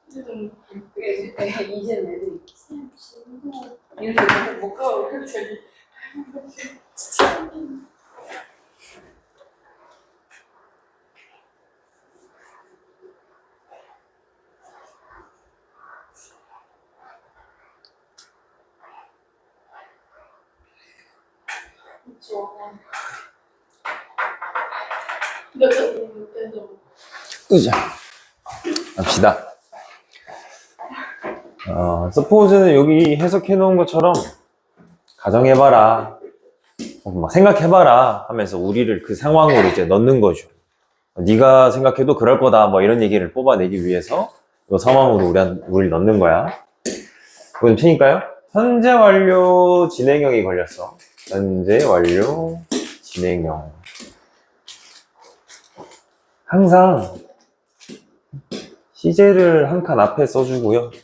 이제는 애들이 이렇게 못 가고 저기 으자 갑시다. 서포즈는 여기 해석해 놓은 것처럼 가정해봐라, 막 생각해봐라 하면서 우리를 그 상황으로 이제 넣는 거죠. 네가 생각해도 그럴 거다, 뭐 이런 얘기를 뽑아내기 위해서 이 상황으로 우리를 넣는 거야. 이거 좀 치니까요. 현재 완료 진행형이 걸렸어. 현재 완료 진행형. 항상 시제를 한 칸 앞에 써주고요. 그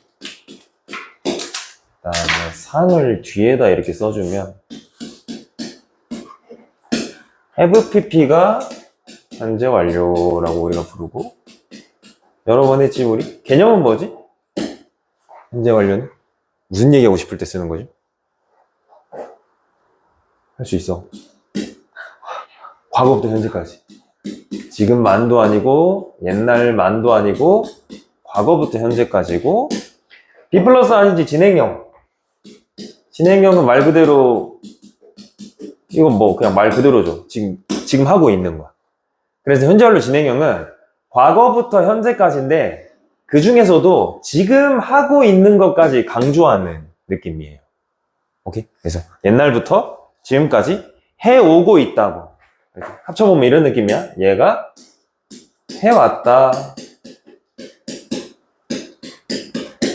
다음에 상을 뒤에다 이렇게 써주면 have pp가 현재 완료라고 우리가 부르고, 여러 번 했지 우리? 개념은 뭐지? 현재 완료는 무슨 얘기하고 싶을 때 쓰는 거지? 할 수 있어. 과거부터 현재까지. 지금 만도 아니고 옛날 만도 아니고 과거부터 현재까지고, B 플러스 R인지 진행형. 진행형은 말 그대로, 이건 뭐 그냥 말 그대로죠. 지금 하고 있는 거야. 그래서 현재 완료 진행형은 과거부터 현재까지인데 그 중에서도 지금 하고 있는 것까지 강조하는 느낌이에요. 오케이? 그래서 옛날부터 지금까지 해오고 있다고. 합쳐보면 이런 느낌이야. 얘가 해왔다,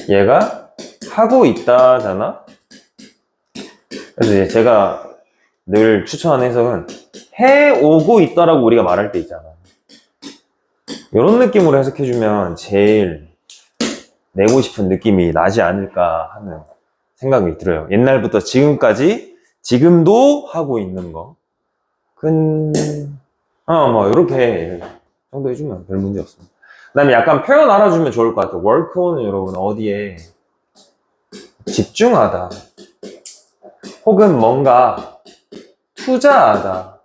얘가 하고 있다잖아. 그래서 이제 제가 늘 추천하는 해석은 해오고 있다라고 우리가 말할 때 있잖아. 이런 느낌으로 해석해주면 제일 내고 싶은 느낌이 나지 않을까 하는 생각이 들어요. 옛날부터 지금까지 지금도 하고 있는 거. 뭐 이렇게 정도 해주면 별 문제 없습니다. 그 다음에 약간 표현 알아주면 좋을 것 같아요. work on은 여러분 어디에 집중하다, 혹은 뭔가 투자하다.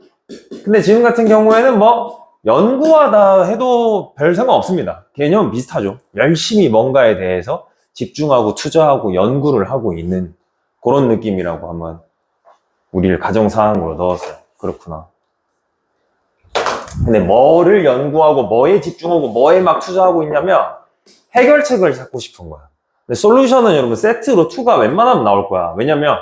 근데 지금 같은 경우에는 뭐 연구하다 해도 별 상관없습니다. 개념은 비슷하죠. 열심히 뭔가에 대해서 집중하고 투자하고 연구를 하고 있는 그런 느낌이라고 한번 우리를 가정사항으로 넣었어요. 그렇구나. 근데 뭐를 연구하고 뭐에 집중하고 뭐에 막 투자하고 있냐면 해결책을 찾고 싶은 거야. 근데 솔루션은 여러분 세트로 2가 웬만하면 나올 거야. 왜냐면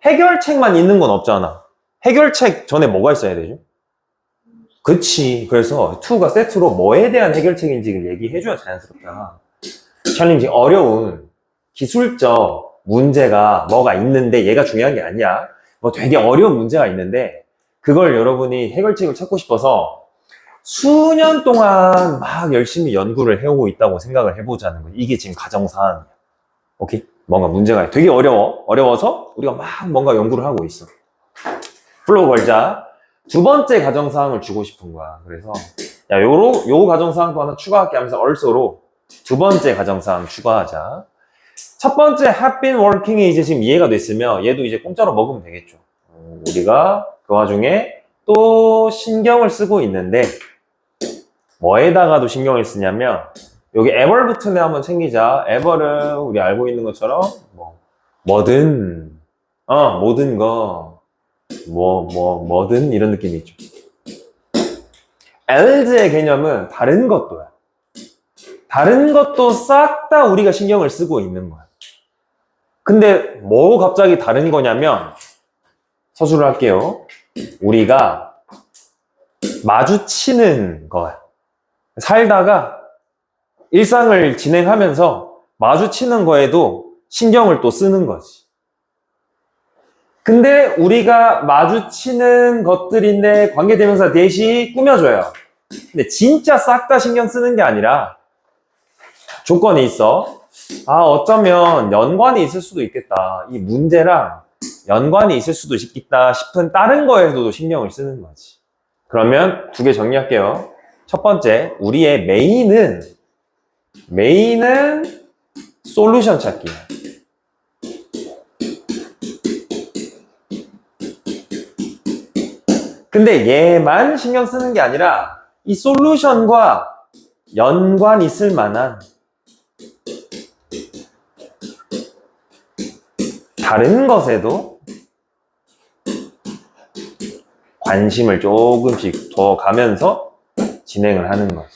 해결책만 있는 건 없잖아. 해결책 전에 뭐가 있어야 되죠? 그치. 그래서 2가 세트로 뭐에 대한 해결책인지를 얘기해줘야 자연스럽잖아. 챌린지, 어려운 기술적 문제가 뭐가 있는데 얘가 중요한 게 아니야. 뭐 되게 어려운 문제가 있는데 그걸 여러분이 해결책을 찾고 싶어서 수년 동안 막 열심히 연구를 해오고 있다고 생각을 해보자는 거예요. 이게 지금 가정사항이야. 오케이? 뭔가 문제가 되게 어려워서 우리가 막 뭔가 연구를 하고 있어. 플로우 걸자. 두 번째 가정사항을 주고 싶은 거야. 그래서 야, 요 가정사항도 하나 추가할게 하면서 얼쏘로 두 번째 가정사항 추가하자. 첫 번째 have been working이 이제 지금 이해가 됐으면 얘도 이제 공짜로 먹으면 되겠죠. 우리가 그 와중에 또 신경을 쓰고 있는데 뭐에다가도 신경을 쓰냐면 여기 ever 붙은 애 한번 챙기자. ever은 우리 알고 있는 것처럼 뭐든 모든 거 뭐든 이런 느낌이 있죠. els의 개념은 다른 것도야. 다른 것도 싹 다 우리가 신경을 쓰고 있는 거야. 근데 뭐 갑자기 다른 거냐면 서술을 할게요. 우리가 마주치는 거야. 살다가 일상을 진행하면서 마주치는 거에도 신경을 또 쓰는 거지. 근데 우리가 마주치는 것들인데 관계대명사 대시 꾸며줘요. 근데 진짜 싹 다 신경 쓰는 게 아니라 조건이 있어. 어쩌면 연관이 있을 수도 있겠다. 이 문제랑 연관이 있을 수도 있겠다 싶은 다른 거에도 신경을 쓰는 거지. 그러면 두 개 정리할게요. 첫 번째, 우리의 메인은 솔루션 찾기야. 근데 얘만 신경 쓰는 게 아니라 이 솔루션과 연관 있을 만한 다른 것에도 관심을 조금씩 더 가면서 진행을 하는 거지.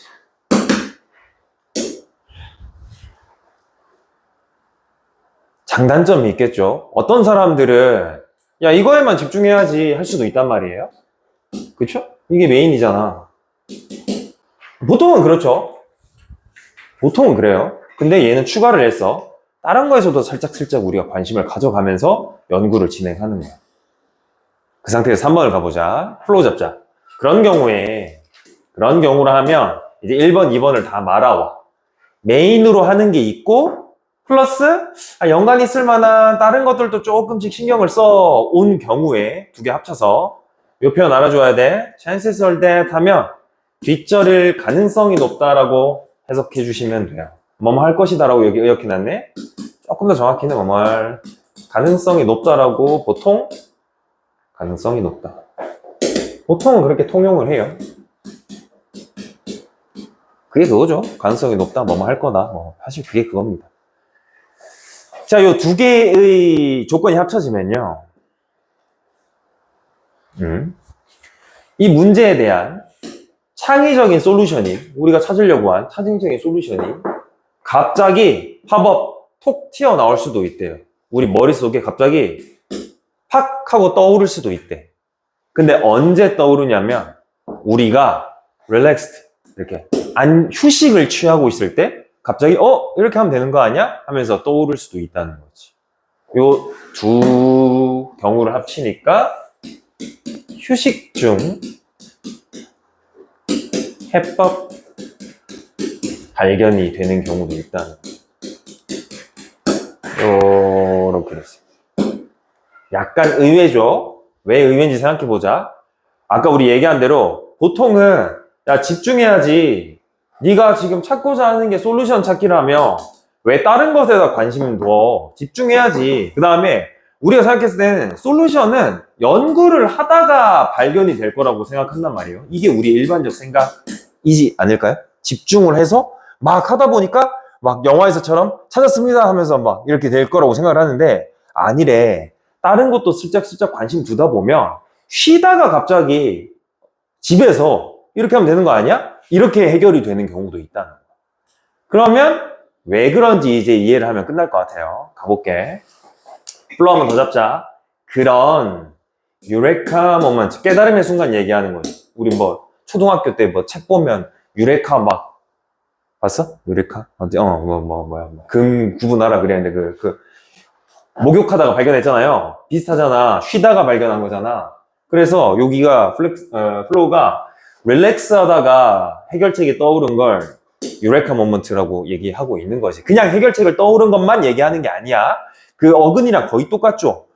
장단점이 있겠죠. 어떤 사람들은 야 이거에만 집중해야지 할 수도 있단 말이에요. 그쵸? 이게 메인이잖아. 보통은 그렇죠. 보통은 그래요. 근데 얘는 추가를 했어. 다른 거에서도 살짝살짝 우리가 관심을 가져가면서 연구를 진행하는 거야. 그 상태에서 3번을 가보자. 플로우 잡자. 그런 경우라 하면 이제 1번, 2번을 다 말아와. 메인으로 하는 게 있고 플러스 연관이 있을 만한 다른 것들도 조금씩 신경을 써 온 경우에 두 개 합쳐서 이 표현 알아줘야 돼. chances are that 하면 뒷절일 가능성이 높다라고 해석해 주시면 돼요. 뭐뭐 할 것이다라고 여기 의역해놨네. 조금 더 정확히는 뭐뭐 할 가능성이 높다라고 보통 가능성이 높다. 보통은 그렇게 통용을 해요. 그게 그거죠. 가능성이 높다, 뭐뭐 할 거다. 사실 그게 그겁니다. 자, 요 두 개의 조건이 합쳐지면요. 이 문제에 대한 창의적인 솔루션이, 우리가 찾으려고 한 창의적인 솔루션이 갑자기 팝업 톡 튀어나올 수도 있대요. 우리 머릿속에 갑자기 팍 하고 떠오를 수도 있대. 근데 언제 떠오르냐면 우리가 릴렉스드 이렇게 휴식을 취하고 있을 때 갑자기 이렇게 하면 되는 거 아니야? 하면서 떠오를 수도 있다는 거지. 요 두 경우를 합치니까 휴식 중 해법 발견이 되는 경우도 있다는 요렇게 됐습니다. 약간 의외죠? 왜 의외인지 생각해보자. 아까 우리 얘기한 대로 보통은 야 집중해야지, 네가 지금 찾고자 하는 게 솔루션 찾기라며 왜 다른 것에다 관심을 둬? 집중해야지. 그 다음에 우리가 생각했을 때는 솔루션은 연구를 하다가 발견이 될 거라고 생각한단 말이에요. 이게 우리 일반적 생각이지 않을까요? 집중을 해서 막 하다 보니까 막 영화에서처럼 찾았습니다 하면서 막 이렇게 될 거라고 생각을 하는데 아니래. 다른 것도 슬쩍슬쩍 관심 두다 보면 쉬다가 갑자기 집에서 이렇게 하면 되는 거 아니야? 이렇게 해결이 되는 경우도 있다는 거야. 그러면 왜 그런지 이제 이해를 하면 끝날 것 같아요. 가볼게. 플로우 한번 더 잡자. 그런 유레카 모먼트, 깨달음의 순간 얘기하는 거지. 우리 뭐 초등학교 때 뭐 책 보면 유레카 막 봤어? 유레카? 뭐야. 금 구분하라 그랬는데 목욕하다가 발견했잖아요. 비슷하잖아. 쉬다가 발견한 거잖아. 그래서 여기가 플로우가 릴렉스 하다가 해결책이 떠오른 걸 유레카 모먼트라고 얘기하고 있는 거지. 그냥 해결책을 떠오른 것만 얘기하는 게 아니야. 그 어근이랑 거의 똑같죠.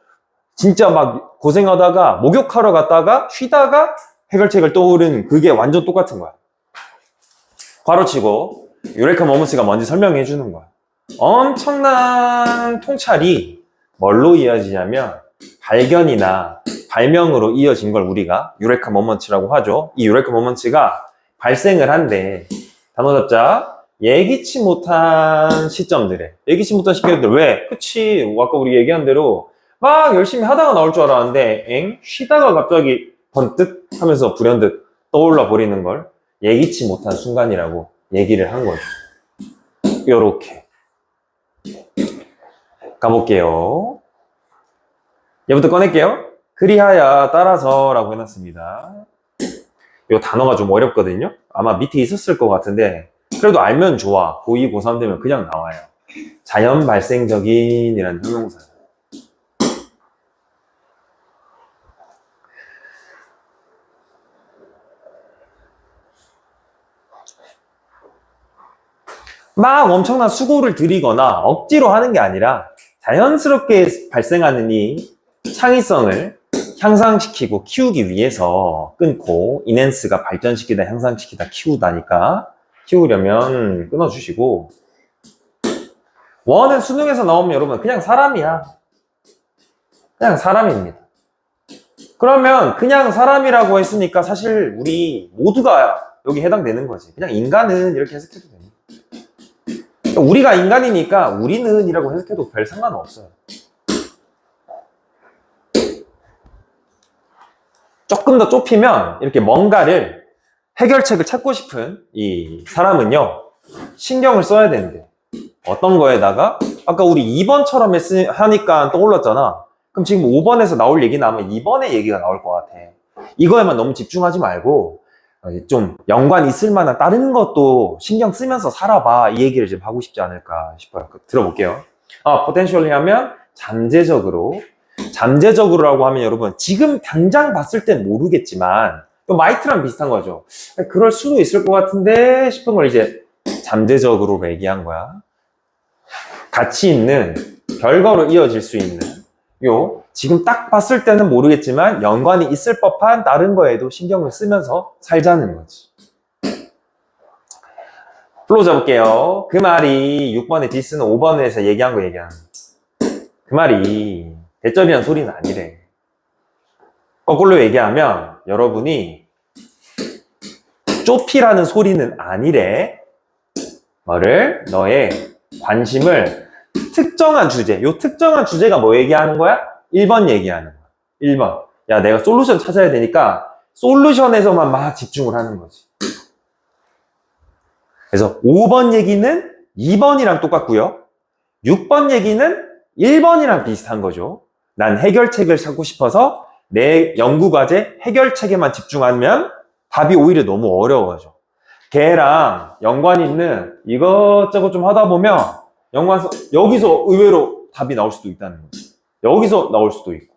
진짜 막 고생하다가 목욕하러 갔다가 쉬다가 해결책을 떠오른 그게 완전 똑같은 거야. 괄호치고 유레카 모먼트가 뭔지 설명해 주는 거야. 엄청난 통찰이 뭘로 이어지냐면 발견이나 발명으로 이어진 걸 우리가 유레카 모먼트라고 하죠. 이 유레카 모먼트가 발생을 한데 단어 잡자. 예기치 못한 시점들에. 예기치 못한 시점들 왜? 그치. 아까 우리 얘기한 대로 막 열심히 하다가 나올 줄 알았는데 쉬다가 갑자기 번뜩 하면서 불현듯 떠올라 버리는 걸 예기치 못한 순간이라고 얘기를 한 거죠. 요렇게 가볼게요. 얘부터 꺼낼게요. 그리하여 따라서 라고 해놨습니다. 이 단어가 좀 어렵거든요. 아마 밑에 있었을 것 같은데 그래도 알면 좋아. 고2, 고3 되면 그냥 나와요. 자연 발생적인 이라는 형용사. 막 엄청난 수고를 들이거나 억지로 하는 게 아니라 자연스럽게 발생하는 이 창의성을 향상시키고 키우기 위해서 끊고, 인핸스가 발전시키다, 향상시키다, 키우다니까 키우려면 끊어주시고, 원은 수능에서 나오면 여러분 그냥 사람이야. 그냥 사람입니다. 그러면 그냥 사람이라고 했으니까 사실 우리 모두가 여기 해당되는 거지. 그냥 인간은 이렇게 해석해도 됩니다. 그러니까 우리가 인간이니까 우리는 이라고 해석해도 별 상관은 없어요. 조금 더 좁히면 이렇게 뭔가를 해결책을 찾고 싶은 이 사람은요, 신경을 써야 되는데, 어떤 거에다가 아까 우리 2번처럼 하니까 떠올랐잖아. 그럼 지금 5번에서 나올 얘기는 아마 2번의 얘기가 나올 것 같아. 이거에만 너무 집중하지 말고 좀 연관 있을 만한 다른 것도 신경 쓰면서 살아봐, 이 얘기를 좀 하고 싶지 않을까 싶어요. 들어볼게요. potentially 하면 잠재적으로라고 하면 여러분 지금 당장 봤을 땐 모르겠지만 마이트랑 비슷한 거죠. 그럴 수도 있을 것 같은데 싶은 걸 이제 잠재적으로 얘기한 거야. 가치 있는, 결과로 이어질 수 있는, 지금 딱 봤을 때는 모르겠지만 연관이 있을 법한 다른 거에도 신경을 쓰면서 살자는 거지. 플로우 잡을게요. 그 말이 6번의 디스는 5번에서 얘기한 거 얘기하는 거야. 그 말이 대절이란 소리는 아니래. 거꾸로 얘기하면 여러분이 좁히라는 소리는 아니래. 뭐를? 너의 관심을 특정한 주제, 요 특정한 주제가 뭐 얘기하는 거야? 1번 얘기하는 거야. 1번. 야, 내가 솔루션 찾아야 되니까 솔루션에서만 막 집중을 하는 거지. 그래서 5번 얘기는 2번이랑 똑같고요. 6번 얘기는 1번이랑 비슷한 거죠. 난 해결책을 찾고 싶어서 내 연구과제 해결책에만 집중하면 답이 오히려 너무 어려워져. 걔랑 연관 있는 이것저것 좀 하다 보면 여기서 의외로 답이 나올 수도 있다는 거지. 여기서 나올 수도 있고.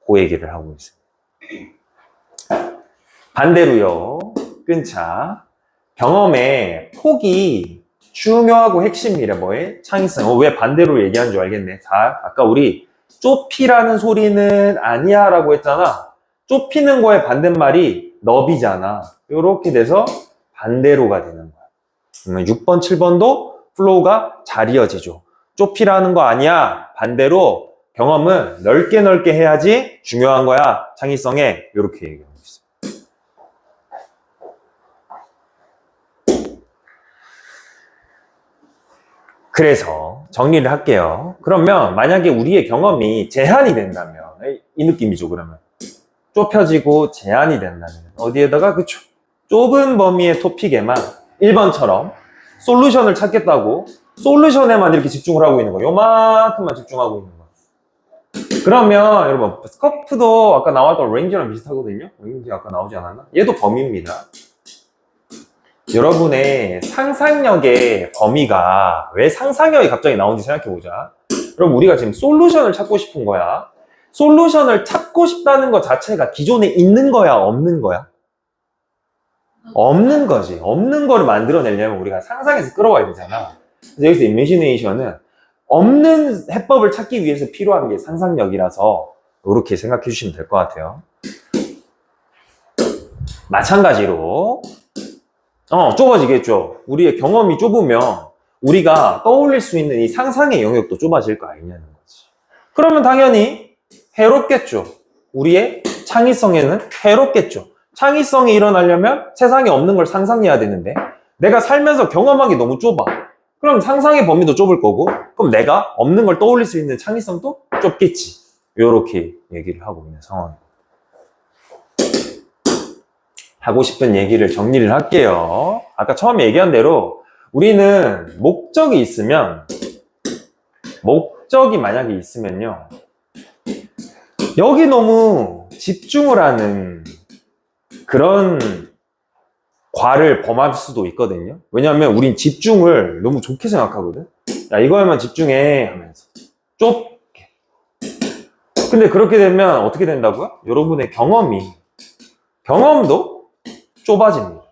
그 얘기를 하고 있어요. 반대로요. 끈차. 경험의 폭이 중요하고 핵심이래. 뭐에? 창의성. 왜 반대로 얘기하는 줄 알겠네. 자, 아까 우리 좁히라는 소리는 아니야 라고 했잖아. 좁히는 거의 반대말이 너비잖아. 이렇게 돼서 반대로가 되는 거야. 그러면 6번, 7번도 플로우가 잘 이어지죠. 좁히라는 거 아니야. 반대로 경험은 넓게 해야지 중요한 거야. 창의성에. 이렇게 얘기하고 있어요. 그래서 정리를 할게요. 그러면 만약에 우리의 경험이 제한이 된다면, 이 느낌이죠. 그러면 좁혀지고 제한이 된다면 어디에다가 그 좁은 범위의 토픽에만 1번처럼 솔루션을 찾겠다고 솔루션에만 이렇게 집중을 하고 있는 거예요. 요만큼만 집중하고 있는 거예요. 그러면 여러분 스커프도 아까 나왔던 레인지랑 비슷하거든요. 레인지 아까 나오지 않았나? 얘도 범위입니다. 여러분의 상상력의 범위가 왜 상상력이 갑자기 나온지 생각해보자. 그럼 우리가 지금 솔루션을 찾고 싶은 거야. 솔루션을 찾고 싶다는 것 자체가 기존에 있는 거야, 없는 거야? 없는 거지. 없는 거를 만들어내려면 우리가 상상해서 끌어와야 되잖아. 그래서 여기서 imagination은 없는 해법을 찾기 위해서 필요한 게 상상력이라서 이렇게 생각해 주시면 될 것 같아요. 마찬가지로 좁아지겠죠. 우리의 경험이 좁으면 우리가 떠올릴 수 있는 이 상상의 영역도 좁아질 거 아니냐는 거지. 그러면 당연히 해롭겠죠. 우리의 창의성에는 해롭겠죠. 창의성이 일어나려면 세상에 없는 걸 상상해야 되는데 내가 살면서 경험한 게 너무 좁아. 그럼 상상의 범위도 좁을 거고 그럼 내가 없는 걸 떠올릴 수 있는 창의성도 좁겠지. 이렇게 얘기를 하고 있는 상황입니다. 하고 싶은 얘기를 정리를 할게요. 아까 처음에 얘기한 대로 우리는 목적이 만약에 있으면요. 여기 너무 집중을 하는 그런 과를 범할 수도 있거든요. 왜냐하면 우린 집중을 너무 좋게 생각하거든. 야, 이거에만 집중해 하면서 좁게. 근데 그렇게 되면 어떻게 된다고요? 여러분의 경험도 좁아집니다.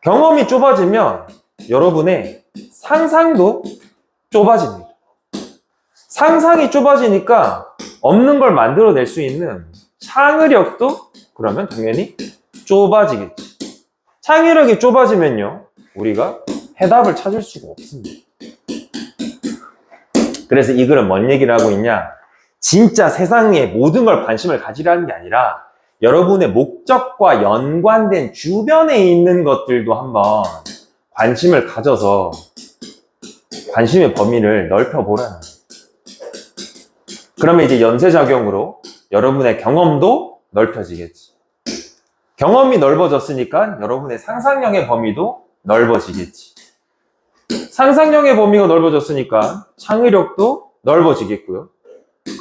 경험이 좁아지면 여러분의 상상도 좁아집니다. 상상이 좁아지니까 없는 걸 만들어낼 수 있는 창의력도 그러면 당연히 좁아지겠지. 창의력이 좁아지면요, 우리가 해답을 찾을 수가 없습니다. 그래서 이 글은 뭔 얘기를 하고 있냐? 진짜 세상의 모든 걸 관심을 가지라는 게 아니라 여러분의 목적과 연관된 주변에 있는 것들도 한번 관심을 가져서 관심의 범위를 넓혀보라는 거예요. 그러면 이제 연쇄작용으로 여러분의 경험도 넓혀지겠지. 경험이 넓어졌으니까 여러분의 상상력의 범위도 넓어지겠지. 상상력의 범위가 넓어졌으니까 창의력도 넓어지겠고요.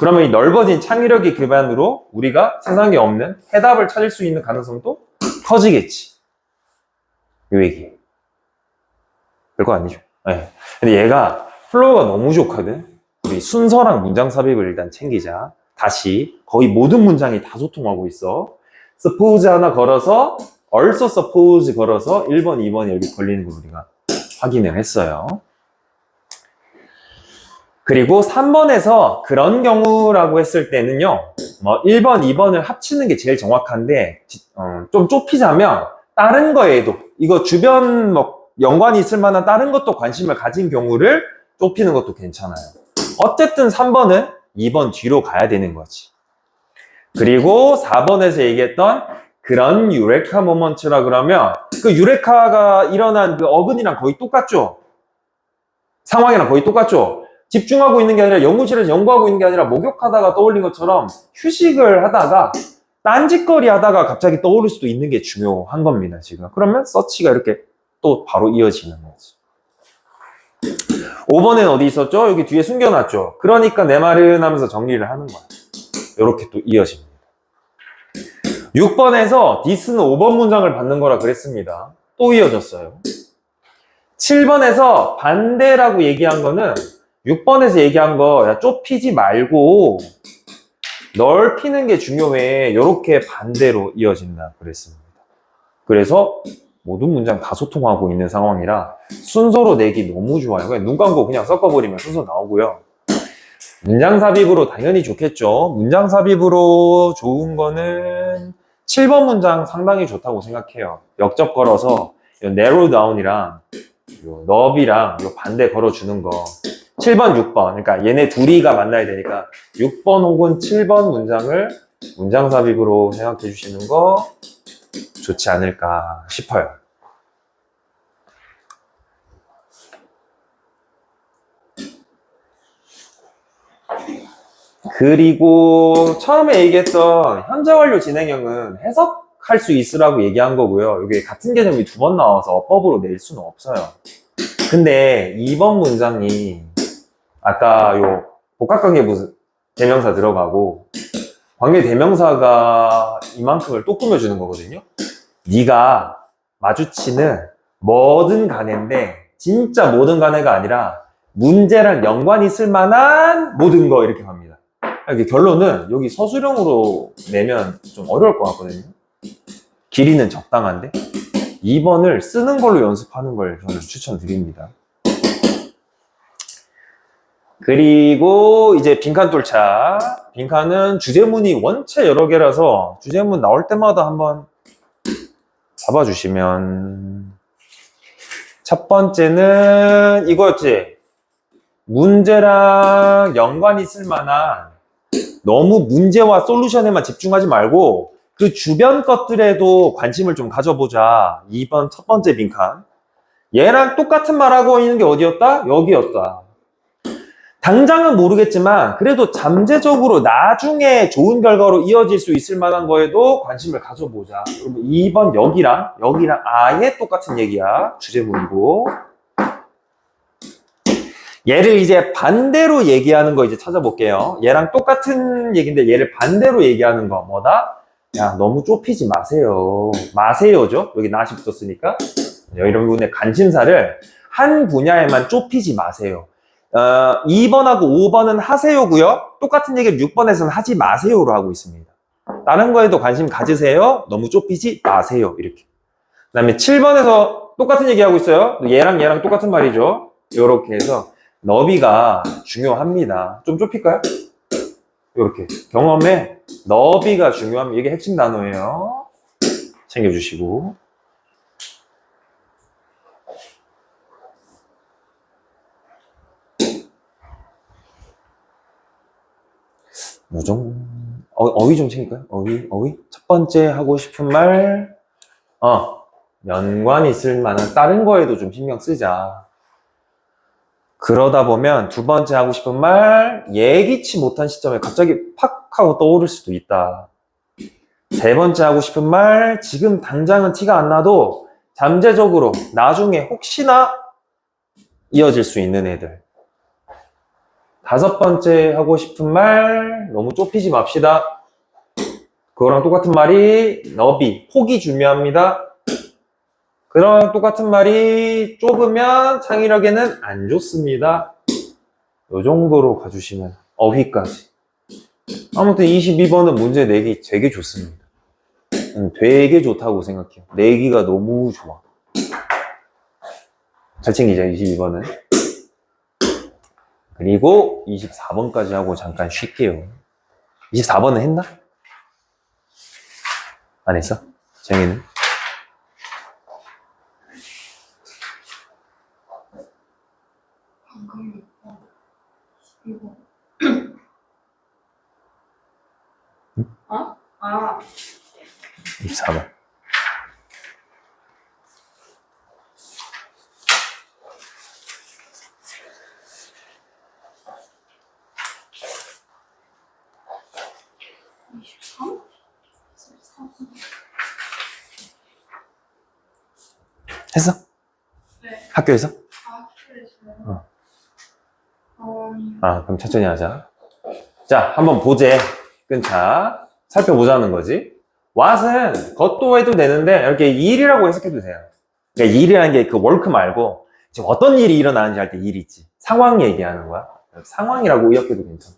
그러면 이 넓어진 창의력의 기반으로 우리가 세상에 없는 해답을 찾을 수 있는 가능성도 커지겠지. 이 얘기. 별거 아니죠. 네. 근데 얘가 플로우가 너무 좋거든. 우리 순서랑 문장 삽입을 일단 챙기자. 다시 거의 모든 문장이 다 소통하고 있어. suppose 하나 걸어서 also suppose 걸어서 1번, 2번이 여기 걸리는 걸 우리가 확인을 했어요. 그리고 3번에서 그런 경우라고 했을 때는요, 1번, 2번을 합치는 게 제일 정확한데, 좀 좁히자면, 다른 거에도, 이거 주변 연관이 있을 만한 다른 것도 관심을 가진 경우를 좁히는 것도 괜찮아요. 어쨌든 3번은 2번 뒤로 가야 되는 거지. 그리고 4번에서 얘기했던 그런 유레카 모먼트라 그러면, 그 유레카가 일어난 그 어근이랑 거의 똑같죠? 상황이랑 거의 똑같죠? 집중하고 있는 게 아니라 연구실에서 연구하고 있는 게 아니라 목욕하다가 떠올린 것처럼 휴식을 하다가 딴짓거리 하다가 갑자기 떠오를 수도 있는 게 중요한 겁니다, 지금. 그러면 서치가 이렇게 또 바로 이어지는 거지. 5번엔 어디 있었죠? 여기 뒤에 숨겨놨죠? 그러니까 내 말은 하면서 정리를 하는 거야. 이렇게 또 이어집니다. 6번에서 this는 5번 문장을 받는 거라 그랬습니다. 또 이어졌어요. 7번에서 반대라고 얘기한 거는 6번에서 얘기한 거, 야, 좁히지 말고 넓히는 게 중요해. 이렇게 반대로 이어진다 그랬습니다. 그래서 모든 문장 다 소통하고 있는 상황이라 순서로 내기 너무 좋아요. 그냥 눈 감고 그냥 섞어버리면 순서 나오고요. 문장 삽입으로 당연히 좋겠죠. 문장 삽입으로 좋은 거는 7번 문장 상당히 좋다고 생각해요. 역접 걸어서 narrow down이랑 너비랑 반대 걸어주는 거. 7번, 6번. 그러니까 얘네 둘이가 만나야 되니까 6번 혹은 7번 문장을 문장 삽입으로 생각해 주시는 거 좋지 않을까 싶어요. 그리고 처음에 얘기했던 현재 완료 진행형은 해석할 수 있으라고 얘기한 거고요. 이게 같은 개념이 두 번 나와서 어법으로 낼 수는 없어요. 근데 2번 문장이 아까 요 복합관계 대명사 들어가고 관계 대명사가 이만큼을 또 꾸며주는 거거든요. 네가 마주치는 뭐든 간에인데 진짜 뭐든 간에가 아니라 문제랑 연관이 있을 만한 모든 거 이렇게 갑니다. 이렇게 결론은 여기 서술형으로 내면 좀 어려울 것 같거든요. 길이는 적당한데 2번을 쓰는 걸로 연습하는 걸 저는 추천드립니다. 그리고 이제 빈칸 뚫자. 빈칸은 주제문이 원체 여러 개라서 주제문 나올 때마다 한번 잡아주시면, 첫 번째는 이거였지. 문제랑 연관이 있을 만한, 너무 문제와 솔루션에만 집중하지 말고 그 주변 것들에도 관심을 좀 가져보자. 2번 첫 번째 빈칸. 얘랑 똑같은 말하고 있는 게 어디였다? 여기였다. 당장은 모르겠지만 그래도 잠재적으로 나중에 좋은 결과로 이어질 수 있을 만한 거에도 관심을 가져보자. 그러면 2번 여기랑 아예 똑같은 얘기야. 주제문이고. 얘를 이제 반대로 얘기하는 거 이제 찾아볼게요. 얘랑 똑같은 얘기인데 얘를 반대로 얘기하는 거 뭐다? 야, 너무 좁히지 마세요. 마세요죠? 여기 나시 붙었으니까. 여러분의 관심사를 한 분야에만 좁히지 마세요. 2번하고 5번은 하세요고요. 똑같은 얘기를 6번에서는 하지 마세요로 하고 있습니다. 다른 거에도 관심 가지세요. 너무 좁히지 마세요. 이렇게. 그 다음에 7번에서 똑같은 얘기 하고 있어요. 얘랑 똑같은 말이죠. 이렇게 해서 너비가 중요합니다. 좀 좁힐까요? 이렇게 경험에 너비가 중요합니다. 이게 핵심 단어예요. 챙겨주시고. 어휘 좀 챙길까요? 어휘? 첫 번째 하고 싶은 말, 연관 있을 만한 다른 거에도 좀 신경 쓰자. 그러다 보면 두 번째 하고 싶은 말, 예기치 못한 시점에 갑자기 팍 하고 떠오를 수도 있다. 세 번째 하고 싶은 말, 지금 당장은 티가 안 나도 잠재적으로 나중에 혹시나 이어질 수 있는 애들. 다섯 번째 하고 싶은 말, 너무 좁히지 맙시다. 그거랑 똑같은 말이 너비, 폭이 중요합니다. 그런 똑같은 말이 좁으면 창의력에는 안 좋습니다. 요 정도로 가주시면 어휘까지. 아무튼 22번은 문제 내기 되게 좋습니다. 되게 좋다고 생각해요. 내기가 너무 좋아. 잘 챙기자, 22번은. 그리고 24번까지 하고 잠깐 쉴게요. 24번은 했나? 안 했어? 정희는? 방금 이거. 어? 아. 24번. 했어? 네. 학교에서? 학교에서요. 그럼 천천히 하자. 자, 한번 보제. 끈차. 살펴보자는 거지. what은 겉도 해도 되는데, 이렇게 일이라고 해석해도 돼요. 그러니까 일이라는 게 그 월크 말고, 지금 어떤 일이 일어나는지 할 때 일이 있지. 상황 얘기하는 거야. 상황이라고 의역해도 괜찮아.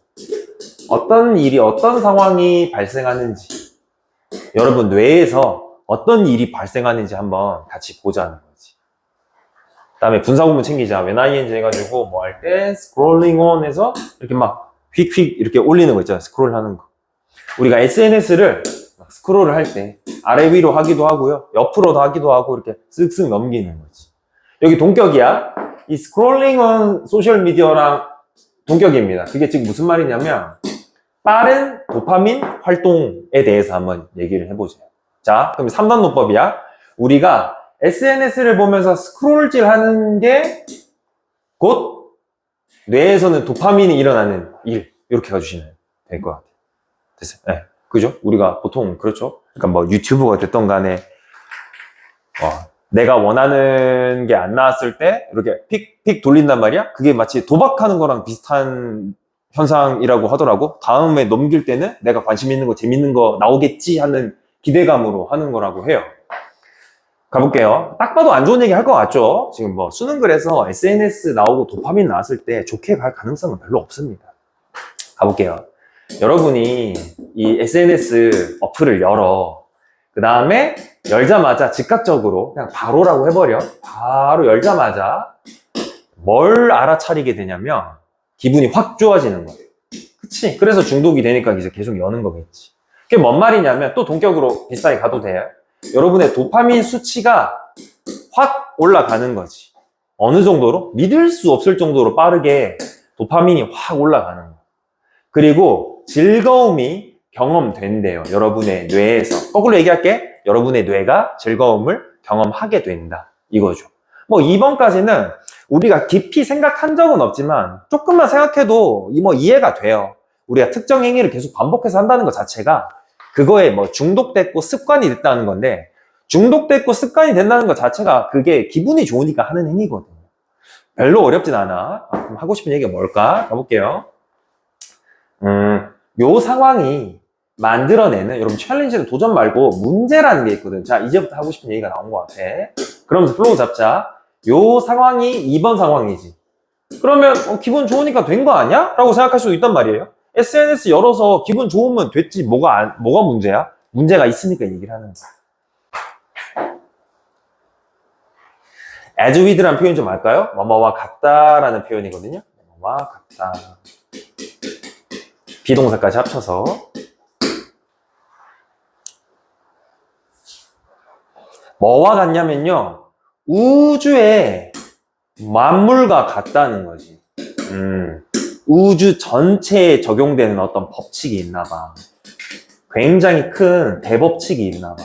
어떤 일이, 어떤 상황이 발생하는지. 여러분, 뇌에서 어떤 일이 발생하는지 한번 같이 보자는 거지. 그 다음에 분사구문 챙기자. when ing 해가지고 뭐 할 때 scrolling on 해서 이렇게 막 휙휙 이렇게 올리는 거 있잖아. 스크롤 하는 거. 우리가 SNS를 스크롤을 할 때 아래 위로 하기도 하고요. 옆으로도 하기도 하고 이렇게 쓱쓱 넘기는 거지. 여기 동격이야. 이 scrolling on 소셜 미디어랑 동격입니다. 그게 지금 무슨 말이냐면 빠른 도파민 활동에 대해서 한번 얘기를 해보세요. 자, 그럼 3번 문법이야. 우리가 SNS를 보면서 스크롤질 하는 게 곧 뇌에서는 도파민이 일어나는 일. 이렇게 가주시면 될 것 같아요. 됐어요. 네. 그죠? 우리가 보통 그렇죠. 그러니까 뭐 유튜브가 됐던 간에 내가 원하는 게 안 나왔을 때 이렇게 픽픽 돌린단 말이야. 그게 마치 도박하는 거랑 비슷한 현상이라고 하더라고. 다음에 넘길 때는 내가 관심 있는 거, 재밌는 거 나오겠지 하는 기대감으로 하는 거라고 해요. 가볼게요. 딱 봐도 안 좋은 얘기 할 것 같죠? 지금 뭐 수능글에서 SNS 나오고 도파민 나왔을 때 좋게 갈 가능성은 별로 없습니다. 가볼게요. 여러분이 이 SNS 어플을 열어. 그 다음에 열자마자 즉각적으로 그냥 바로라고 해버려. 바로 열자마자 뭘 알아차리게 되냐면 기분이 확 좋아지는 거예요. 그치? 그래서 중독이 되니까 이제 계속 여는 거겠지. 그게 뭔 말이냐면 또 동격으로 비슷하게 가도 돼요. 여러분의 도파민 수치가 확 올라가는 거지. 어느 정도로? 믿을 수 없을 정도로 빠르게 도파민이 확 올라가는 거예요. 그리고 즐거움이 경험된대요. 여러분의 뇌에서. 거꾸로 얘기할게. 여러분의 뇌가 즐거움을 경험하게 된다. 이거죠. 뭐 2번까지는 우리가 깊이 생각한 적은 없지만 조금만 생각해도 뭐 이해가 돼요. 우리가 특정 행위를 계속 반복해서 한다는 것 자체가 그거에 뭐 중독됐고 습관이 됐다는 건데 중독됐고 습관이 된다는 것 자체가 그게 기분이 좋으니까 하는 행위거든요. 별로 어렵진 않아. 그럼 하고 싶은 얘기가 뭘까? 가볼게요. 요 상황이 만들어내는 여러분 챌린지는 도전 말고 문제라는 게 있거든. 자, 이제부터 하고 싶은 얘기가 나온 것 같아. 그러면서 플로우 잡자. 요 상황이 2번 상황이지. 그러면 기분 좋으니까 된 거 아니야? 라고 생각할 수도 있단 말이에요. SNS 열어서 기분 좋으면 됐지. 뭐가 문제야? 문제가 있으니까 얘기를 하는 거야. as with라는 표현 좀 알까요? 뭐뭐와 같다라는 표현이거든요. 뭐뭐와 같다. 비동사까지 합쳐서. 뭐와 같냐면요. 우주의 만물과 같다는 거지. 우주 전체에 적용되는 어떤 법칙이 있나 봐. 굉장히 큰 대법칙이 있나 봐.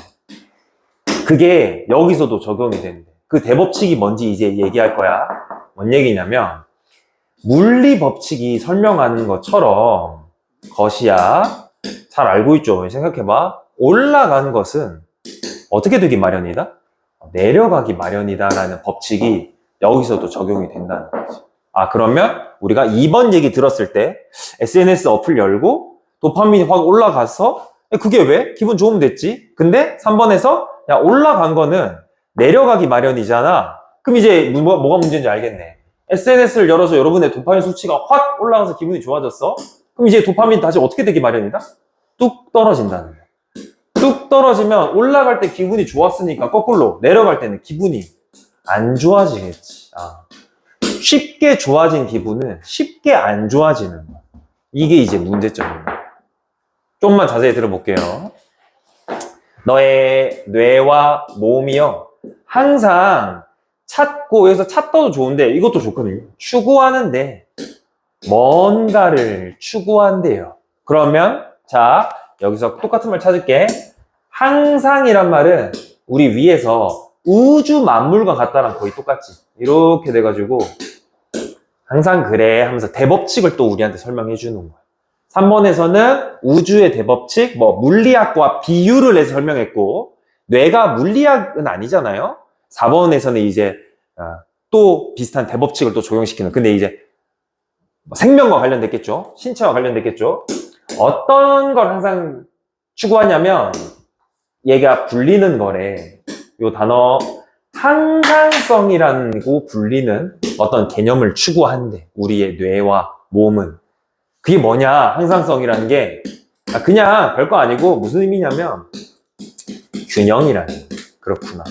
그게 여기서도 적용이 된대. 그 대법칙이 뭔지 이제 얘기할 거야. 뭔 얘기냐면 물리 법칙이 설명하는 것처럼 것이야. 잘 알고 있죠? 생각해봐. 올라간 것은 어떻게 되기 마련이다? 내려가기 마련이다라는 법칙이 여기서도 적용이 된다는 거지. 아, 그러면 우리가 2번 얘기 들었을 때 SNS 어플 열고 도파민이 확 올라가서 그게 왜? 기분 좋으면 됐지. 근데 3번에서 야, 올라간 거는 내려가기 마련이잖아. 그럼 이제 뭐가 문제인지 알겠네. SNS를 열어서 여러분의 도파민 수치가 확 올라가서 기분이 좋아졌어. 그럼 이제 도파민 다시 어떻게 되기 마련이다? 뚝 떨어진다는 거야. 뚝 떨어지면 올라갈 때 기분이 좋았으니까 거꾸로 내려갈 때는 기분이 안 좋아지겠지. 쉽게 좋아진 기분은 쉽게 안 좋아지는 거야. 이게 이제 문제점입니다. 좀만 자세히 들어볼게요. 너의 뇌와 몸이요. 항상 찾고, 여기서 찾다도 좋은데 이것도 좋거든요. 추구하는데 뭔가를 추구한대요. 그러면 자, 여기서 똑같은 말 찾을게. 항상이란 말은 우리 위에서 우주 만물과 같다랑 거의 똑같지. 이렇게 돼가지고 항상 그래 하면서 대법칙을 또 우리한테 설명해 주는 거야. 3번에서는 우주의 대법칙, 물리학과 비유를 해서 설명했고, 뇌가 물리학은 아니잖아요. 4번에서는 이제 또 비슷한 대법칙을 또 적용시키는. 근데 이제 생명과 관련됐겠죠. 신체와 관련됐겠죠. 어떤 걸 항상 추구하냐면 얘가 불리는 거래. 요 단어 항상성이라고 불리는 어떤 개념을 추구한대. 우리의 뇌와 몸은. 그게 뭐냐? 항상성이라는 게 그냥 별거 아니고 무슨 의미냐면 균형이라는 거예요. 그렇구나.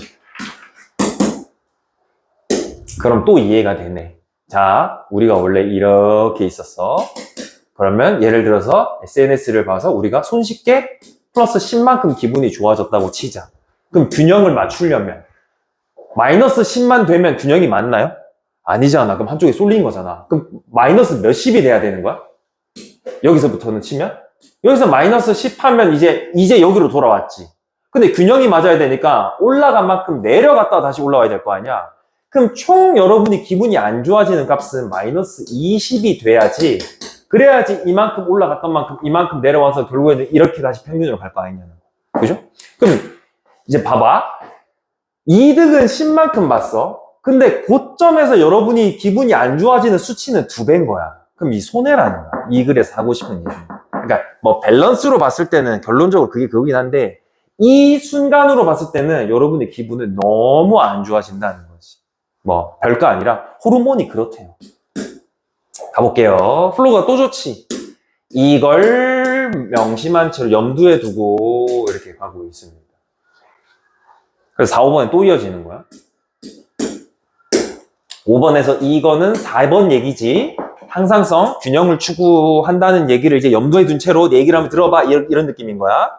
그럼 또 이해가 되네. 자, 우리가 원래 이렇게 있었어. 그러면 예를 들어서 SNS를 봐서 우리가 손쉽게 플러스 10만큼 기분이 좋아졌다고 치자. 그럼 균형을 맞추려면 마이너스 10만 되면 균형이 맞나요? 아니잖아. 그럼 한쪽에 쏠린 거잖아. 그럼 마이너스 몇십이 돼야 되는 거야? 여기서부터는 치면? 여기서 마이너스 10 하면 이제 여기로 돌아왔지. 근데 균형이 맞아야 되니까 올라간 만큼 내려갔다가 다시 올라와야 될 거 아니야? 그럼 총 여러분이 기분이 안 좋아지는 값은 마이너스 20이 돼야지. 그래야지 이만큼 올라갔던 만큼 이만큼 내려와서 결국에는 이렇게 다시 평균으로 갈 거 아니냐는 거. 그죠? 그럼 이제 봐봐. 이득은 10만큼 봤어. 근데 고점에서 여러분이 기분이 안 좋아지는 수치는 2배인 거야. 그럼 이 손해라는 거야. 이 글에 사고 싶은 얘기. 그러니까 밸런스로 봤을 때는 결론적으로 그게 그거긴 한데 이 순간으로 봤을 때는 여러분의 기분은 너무 안 좋아진다는 거지. 별거 아니라 호르몬이 그렇대요. 가볼게요. 플로우가 또 좋지. 이걸 명심한 채로 염두에 두고 이렇게 가고 있습니다. 그래서 4, 5번에 또 이어지는 거야. 5번에서 이거는 4번 얘기지. 항상성, 균형을 추구한다는 얘기를 이제 염두에 둔 채로 내 얘기를 한번 들어봐. 이런 느낌인 거야.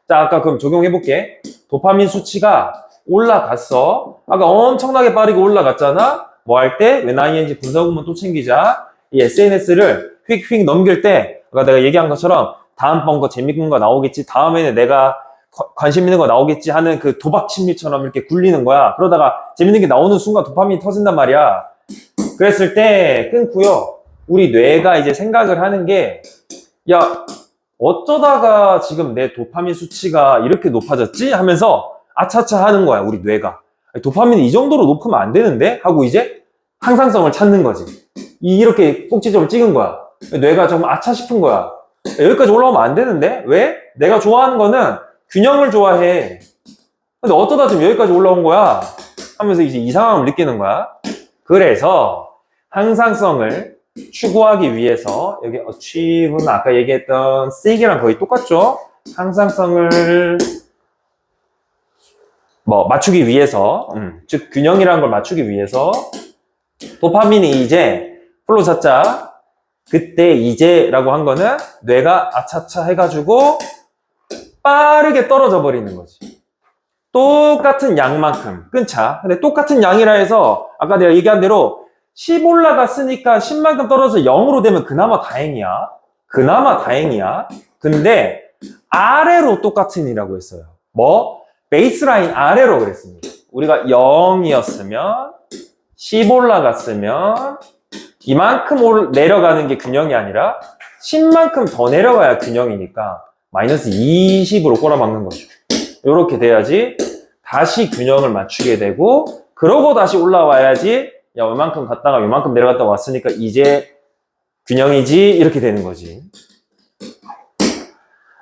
자, 아까 그럼 적용해볼게. 도파민 수치가 올라갔어. 아까 엄청나게 빠르게 올라갔잖아. 뭐 할 때? when ing 분사구문 또 챙기자. 이 SNS를 휙휙 넘길 때, 아까 내가 얘기한 것처럼 다음번 거 재밌는 거 나오겠지. 다음에는 내가 관심 있는 거 나오겠지 하는 그 도박 심리처럼 이렇게 굴리는 거야. 그러다가 재밌는 게 나오는 순간 도파민이 터진단 말이야. 그랬을 때 끊고요. 우리 뇌가 이제 생각을 하는 게, 야, 어쩌다가 지금 내 도파민 수치가 이렇게 높아졌지? 하면서 아차차 하는 거야, 우리 뇌가. 도파민이 이 정도로 높으면 안 되는데? 하고 이제 항상성을 찾는 거지. 이렇게 꼭지점을 찍은 거야. 뇌가 좀 아차 싶은 거야. 여기까지 올라오면 안 되는데? 왜? 내가 좋아하는 거는 균형을 좋아해. 근데 어쩌다 지금 여기까지 올라온 거야? 하면서 이제 이상함을 느끼는 거야. 그래서 항상성을 추구하기 위해서 여기 achieve는 아까 얘기했던 seek이랑 거의 똑같죠? 항상성을 맞추기 위해서 즉 균형이라는 걸 맞추기 위해서 도파민이 이제 플로우 찾자 그때 이제라고 한 거는 뇌가 아차차 해가지고 빠르게 떨어져 버리는 거지. 똑같은 양만큼 끊자. 근데 똑같은 양이라 해서 아까 내가 얘기한 대로 10 올라갔으니까 10만큼 떨어져 0으로 되면 그나마 다행이야. 그나마 다행이야. 근데 아래로 똑같은이라고 했어요. 뭐? 베이스라인 아래로 그랬습니다. 우리가 0이었으면 10 올라갔으면 이만큼 내려가는 게 균형이 아니라 10만큼 더 내려가야 균형이니까 마이너스 20으로 꼬라박는 거죠. 이렇게 돼야지 다시 균형을 맞추게 되고 그러고 다시 올라와야지 야 이만큼 갔다가 이만큼 내려갔다 왔으니까 이제 균형이지 이렇게 되는 거지.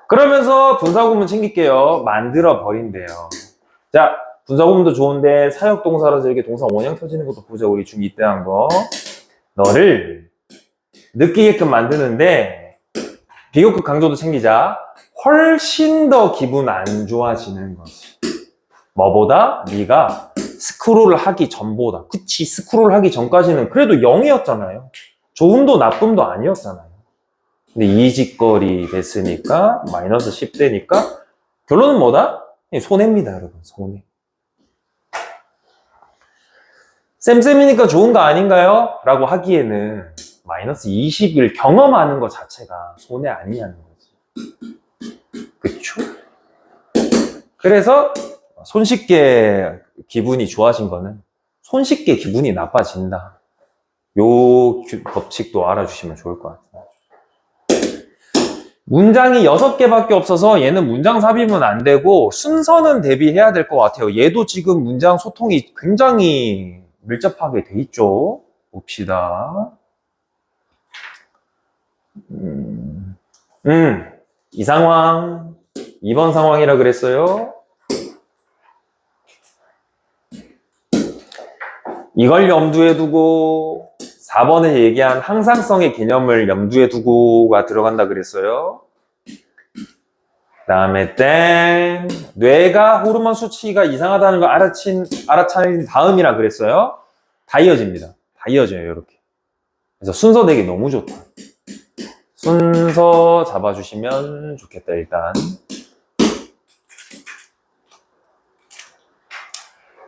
그러면서 분사구문 챙길게요. 만들어 버린대요. 자, 분사구문도 좋은데 사역동사라서 이렇게 동사 원형 펴지는 것도 보자. 우리 중2 때 한 거. 너를 느끼게끔 만드는데 비교급 강조도 챙기자. 훨씬 더 기분 안 좋아지는 거지. 뭐보다? 네가 스크롤을 하기 전보다. 그치, 스크롤 하기 전까지는 그래도 0이었잖아요. 좋음도 나쁨도 아니었잖아요. 근데 이 짓거리 됐으니까 마이너스 10 되니까 결론은 뭐다? 손해입니다, 여러분. 손해. 쌤쌤이니까 좋은 거 아닌가요? 라고 하기에는 마이너스 20을 경험하는 것 자체가 손해 아니냐는 거지. 그쵸? 그래서 손쉽게 기분이 좋아진 거는 손쉽게 기분이 나빠진다. 요 법칙도 알아주시면 좋을 것 같아요. 문장이 6개밖에 없어서 얘는 문장 삽입은 안 되고 순서는 대비해야 될 것 같아요. 얘도 지금 문장 소통이 굉장히 밀접하게 돼 있죠. 봅시다. 이 상황 2번 상황이라 그랬어요. 이걸 염두에 두고 4번에 얘기한 항상성의 개념을 염두에 두고가 들어간다 그랬어요. 그 다음에 땡 뇌가 호르몬 수치가 이상하다는 걸 알아차린 다음이라 그랬어요. 다 이어집니다. 다 이어져요. 이렇게. 그래서 순서 되기 너무 좋다. 순서 잡아주시면 좋겠다. 일단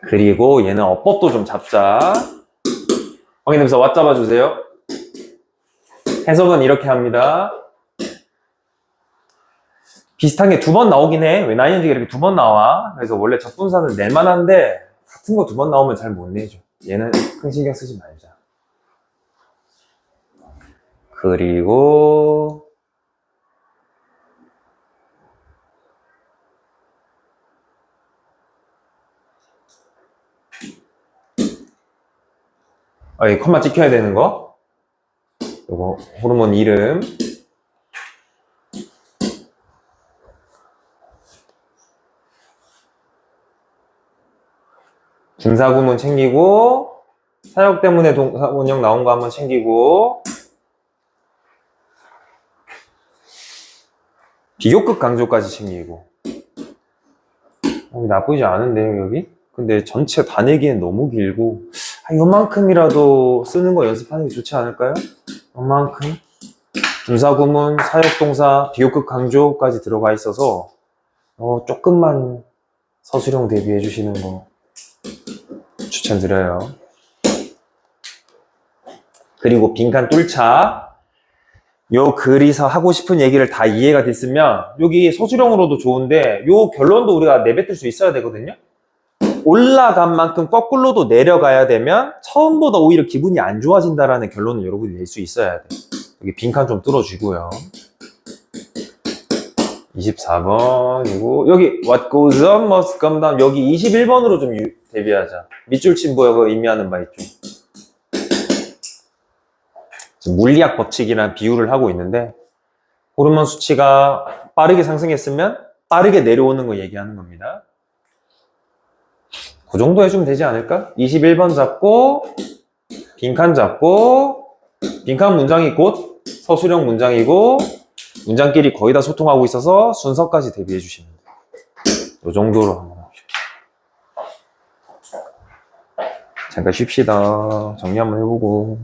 그리고 얘는 어법도 좀 잡자. 확인해서 왓 잡아주세요. 해석은 이렇게 합니다. 비슷한 게 2번 나오긴 해. 왜 나이는지가 이렇게 2번 나와. 그래서 원래 적분사는 낼만한데 같은 거 2번 나오면 잘 못 내죠. 얘는 큰 신경 쓰지 말자. 그리고 이 컴마 찍혀야 되는 거. 요거 호르몬 이름. 분사구문 챙기고 사역 때문에 동사 원형 나온 거 한번 챙기고 비교급 강조까지 챙기고 나쁘지 않은데요 여기? 근데 전체 다 내기엔 너무 길고 요만큼이라도 쓰는 거 연습하는 게 좋지 않을까요? 요만큼 분사구문, 사역동사, 비교급 강조까지 들어가 있어서 조금만 서술형 대비해 주시는 거 추천드려요. 그리고 빈칸 뚫자. 요 글에서 하고 싶은 얘기를 다 이해가 됐으면 여기 서술형으로도 좋은데 요 결론도 우리가 내뱉을 수 있어야 되거든요. 올라간 만큼 거꾸로도 내려가야 되면 처음보다 오히려 기분이 안 좋아진다라는 결론을 여러분이 낼 수 있어야 돼요. 여기 빈칸 좀 뚫어주고요. 24번이고 여기 What goes up must come down. 여기 21번으로 좀 대비하자. 밑줄 친 부여가 의미하는 바 있죠. 지금 물리학 법칙이라는 비유를 하고 있는데 호르몬 수치가 빠르게 상승했으면 빠르게 내려오는 거 얘기하는 겁니다. 그 정도 해주면 되지 않을까? 21번 잡고 빈칸 잡고 빈칸 문장이 곧 서술형 문장이고 문장끼리 거의 다 소통하고 있어서 순서까지 대비해 주시면 돼요. 이 정도로 한번 합시다. 잠깐 쉽시다. 정리 한번 해보고